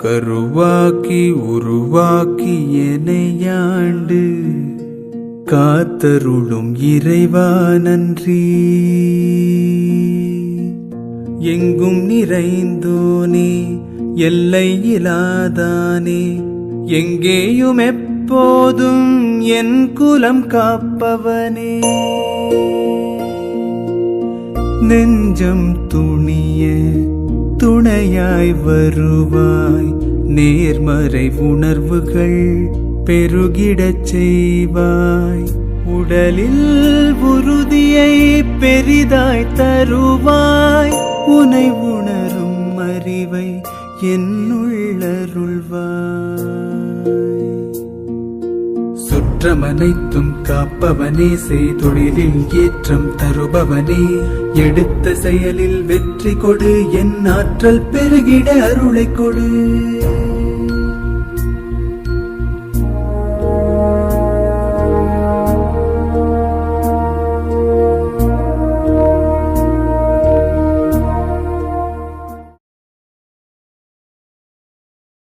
கருவாக்கி உருவாக்கி எனையாண்டு காத்தருளும் இறைவா நன்றி. எங்கும் நிறைந்தோனே எல்லை இலாதானே, எங்கேயும் எப்போதும் என் குலம் காப்பவனே. நெஞ்சம் துணிய துணையாய் வருவாய், நேர்மறை உணர்வுகள் பெருகிடச் செய்வாய். உடலில் உறுதியை பெரிதாய் தருவாய், உனை உணரும் அறிவை என்னுள்ளருள்வாய். சுற்றமனைத்தும் காப்பவனே, செய்தொழிலில் ஏற்றம் தருபவனே, எடுத்த செயலில் வெற்றி கொடு, என் ஆற்றல் பெருகிட அருளை கொடு.